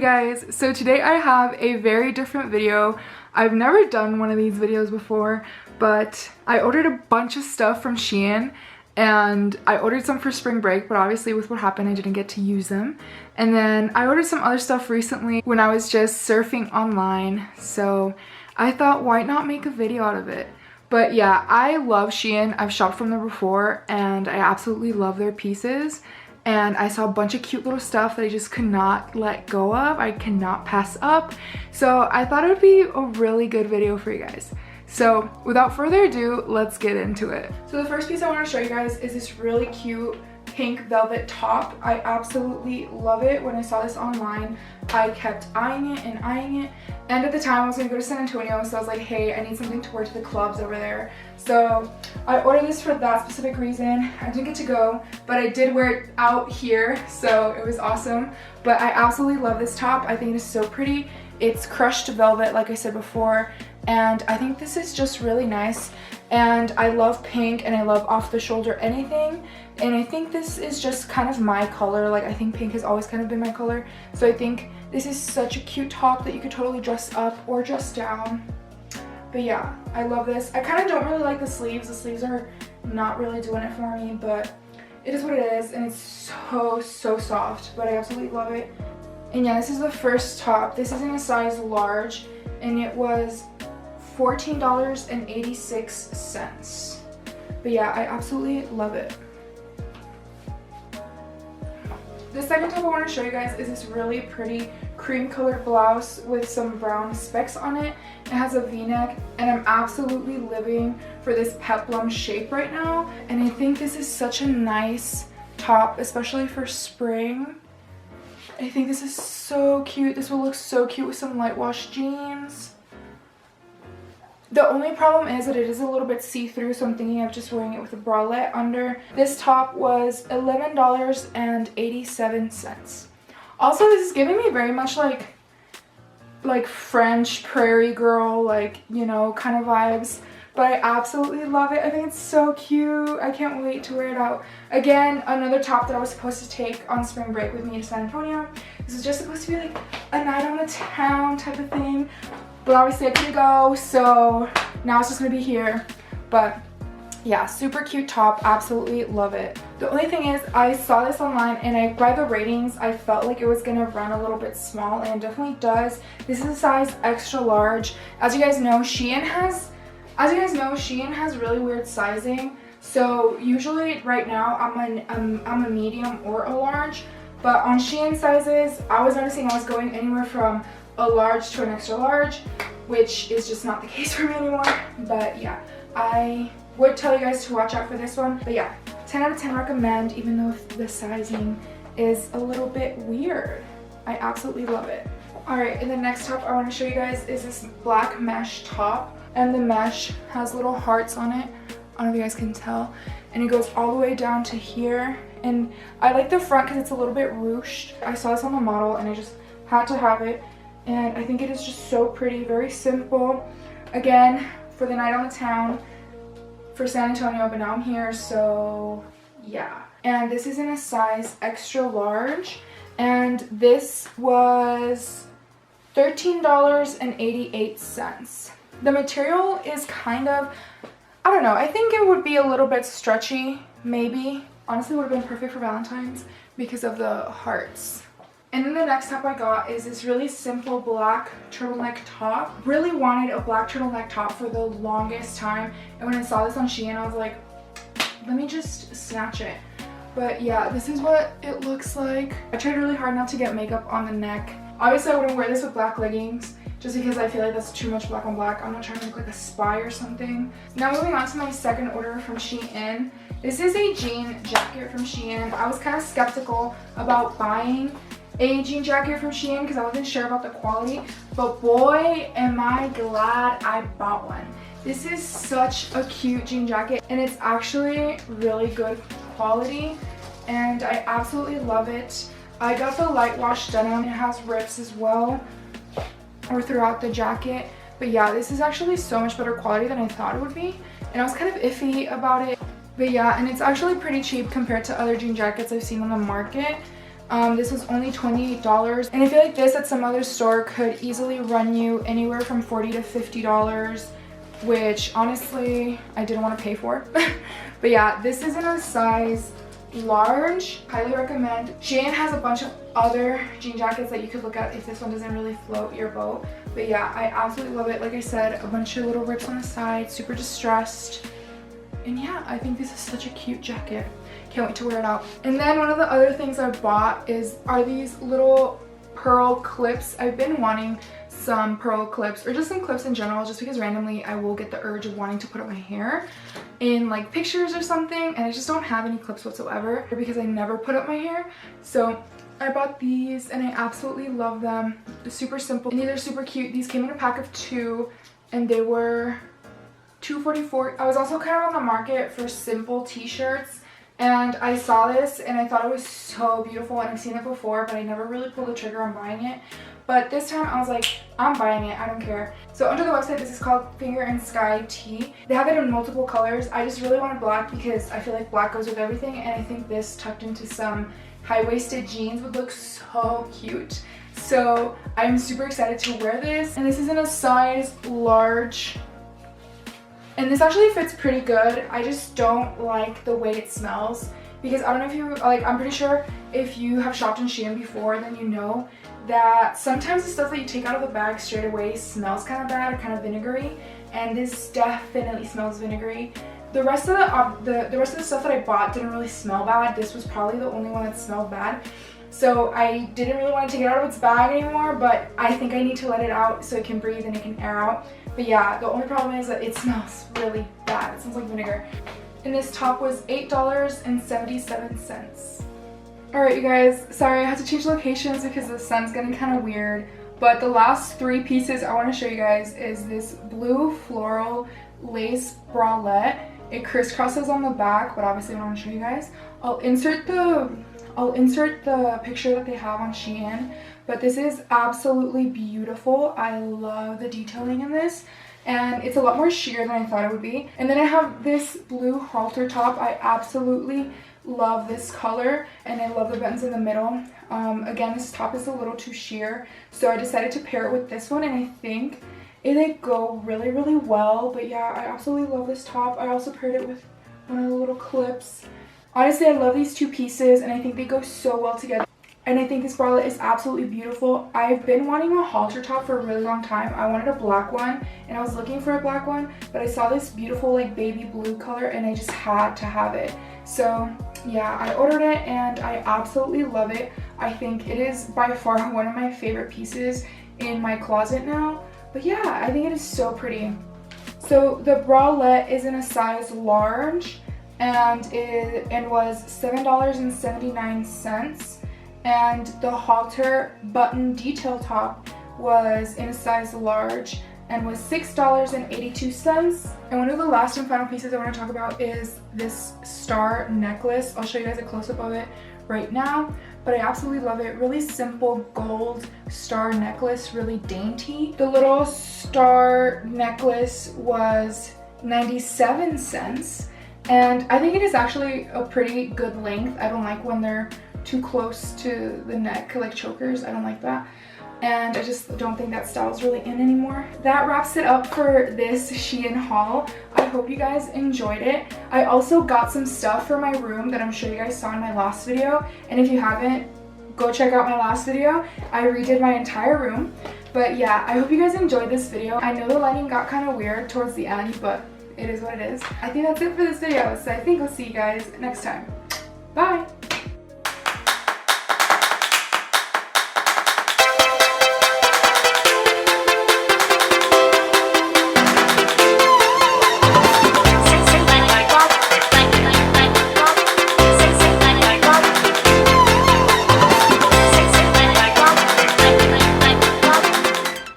guys, so today I have a very different video. I've never done one of these videos before, but I ordered a bunch of stuff from Shein and I ordered some for spring break, but obviously with what happened I didn't get to use them. And then I ordered some other stuff recently when I was just surfing online, so I thought why not make a video out of it. But yeah, I love Shein. I've shopped from there before and I absolutely love their pieces. And I saw a bunch of cute little stuff that I just could not let go of. I cannot pass up. So I thought it would be a really good video for you guys. So without further ado, let's get into it. So the first piece I want to show you guys is this really cute pink velvet top. I absolutely love it. When I saw this online, I kept eyeing it and eyeing it. And at the time I was going to go to San Antonio, so I was like, hey, I need something to wear to the clubs over there. So I ordered this for that specific reason. I didn't get to go, but I did wear it out here, so it was awesome. But I absolutely love this top. I think it is so pretty. It's crushed velvet, like I said before, and I think this is just really nice. And I love pink and I love off the shoulder anything, and I think this is just kind of my color. Like, I think pink has always kind of been my color, so I think this is such a cute top that you could totally dress up or dress down. But yeah, I love this. I kind of don't really like the sleeves. The sleeves are not really doing it for me, but it is what it is, and it's so soft, but I absolutely love it. And yeah, this is the first top. This is in a size large, and it was $14.86. But yeah, I absolutely love it. The second top I want to show you guys is this really pretty cream colored blouse with some brown specks on it. It has a v-neck, and I'm absolutely living for this peplum shape right now. And I think this is such a nice top, especially for spring. I think this is so cute. This will look so cute with some light wash jeans. The only problem is that it is a little bit see-through, so I'm thinking of just wearing it with a bralette under. This top was $11.87. Also, this is giving me very much like French prairie girl, like, you know, kind of vibes. But I absolutely love it. I think it's so cute. I can't wait to wear it out. Again, another top that I was supposed to take on spring break with me to San Antonio. This is just supposed to be like a night on the town type of thing. But obviously I couldn't go, so now it's just gonna be here. But yeah, super cute top, absolutely love it. The only thing is, I saw this online and by the ratings, I felt like it was gonna run a little bit small, and it definitely does. This is a size extra large. As you guys know, Shein has really weird sizing. So usually right now I'm a medium or a large, but on Shein sizes, I was noticing I was going anywhere from a large to an extra large, which is just not the case for me anymore. But yeah, I would tell you guys to watch out for this one. But yeah, 10 out of 10 recommend, even though the sizing is a little bit weird. I absolutely love it. Alright, and the next top I want to show you guys is this black mesh top, and the mesh has little hearts on it. I don't know if you guys can tell, and it goes all the way down to here. And I like the front because it's a little bit ruched. I saw this on the model and I just had to have it. And I think it is just so pretty, very simple. Again, for the night on the town, for San Antonio, but now I'm here, so yeah. And this is in a size extra large, and this was $13.88. The material is kind of, I don't know, I think it would be a little bit stretchy, maybe. Honestly, it would have been perfect for Valentine's because of the hearts. And then the next top I got is this really simple black turtleneck top. Really wanted a black turtleneck top for the longest time. And when I saw this on Shein, I was like, let me just snatch it. But yeah, this is what it looks like. I tried really hard not to get makeup on the neck. Obviously, I wouldn't wear this with black leggings just because I feel like that's too much black on black. I'm not trying to look like a spy or something. Now moving on to my second order from Shein. This is a jean jacket from Shein. I was kind of skeptical about buying a jean jacket from Shein because I wasn't sure about the quality, but boy am I glad I bought one. This is such a cute jean jacket, and it's actually really good quality, and I absolutely love it. I got the light wash denim. It has rips as well, or throughout the jacket. But yeah, this is actually so much better quality than I thought it would be, and I was kind of iffy about it. But yeah, and it's actually pretty cheap compared to other jean jackets I've seen on the market. This was only $28, and I feel like this at some other store could easily run you anywhere from $40 to $50, which honestly I didn't want to pay for. But yeah, this is in a size large. Highly recommend. Shein has a bunch of other jean jackets that you could look at if this one doesn't really float your boat. But yeah, I absolutely love it. Like I said, a bunch of little rips on the side, super distressed. And yeah, I think this is such a cute jacket. Can't wait to wear it out. And then one of the other things I bought are these little pearl clips. I've been wanting some pearl clips, or just some clips in general, just because randomly I will get the urge of wanting to put up my hair in like pictures or something, and I just don't have any clips whatsoever because I never put up my hair. So I bought these and I absolutely love them. They're super simple and they're super cute. These came in a pack of 2 and they were $2.44. I was also kind of on the market for simple t-shirts, and I saw this and I thought it was so beautiful, and I've seen it before but I never really pulled the trigger on buying it. But this time I was like, I'm buying it, I don't care. So under the website, this is called Finger and Sky Tee. They have it in multiple colors. I just really wanted black because I feel like black goes with everything, and I think this tucked into some high-waisted jeans would look so cute. So I'm super excited to wear this, and this is in a size large. And this actually fits pretty good. I just don't like the way it smells, because I don't know if you, like, I'm pretty sure if you have shopped in Shein before, then you know that sometimes the stuff that you take out of the bag straight away smells kind of bad or kind of vinegary, and this definitely smells vinegary. The rest of the stuff that I bought didn't really smell bad. This was probably the only one that smelled bad. So I didn't really want to take it out of its bag anymore, but I think I need to let it out so it can breathe and it can air out. But yeah, the only problem is that it smells really bad. It smells like vinegar. And this top was $8.77. Alright you guys, sorry I had to change locations because the sun's getting kind of weird. But the last 3 pieces I want to show you guys is this blue floral lace bralette. It crisscrosses on the back, but obviously I don't want to show you guys. I'll insert the picture that they have on Shein, but this is absolutely beautiful. I love the detailing in this, and it's a lot more sheer than I thought it would be. And then I have this blue halter top. I absolutely love this color, and I love the buttons in the middle. Again, this top is a little too sheer, so I decided to pair it with this one, and I think it go really, really well. But yeah, I absolutely love this top. I also paired it with one of the little clips. Honestly, I love these 2 pieces, and I think they go so well together. And I think this bralette is absolutely beautiful. I've been wanting a halter top for a really long time. I wanted a black one, and I was looking for a black one, but I saw this beautiful like baby blue color, and I just had to have it. So yeah, I ordered it, and I absolutely love it. I think it is by far one of my favorite pieces in my closet now. But yeah, I think it is so pretty. So the bralette is in a size large, and was $7.79, and the halter button detail top was in a size large and was $6.82. And one of the last and final pieces I want to talk about is this star necklace. I'll show you guys a close-up of it right now, but I absolutely love it. Really simple gold star necklace, really dainty. The little star necklace was 97 cents, and I think it is actually a pretty good length. I don't like when they're too close to the neck, like chokers. I don't like that, and I just don't think that style is really in anymore. That wraps it up for this Shein haul. I hope you guys enjoyed it. I also got some stuff for my room that I'm sure you guys saw in my last video, and if you haven't, go check out my last video. I redid my entire room. But yeah, I hope you guys enjoyed this video. I know the lighting got kind of weird towards the end, but it is what it is. I think that's it for this video, so I think I'll see you guys next time. Bye!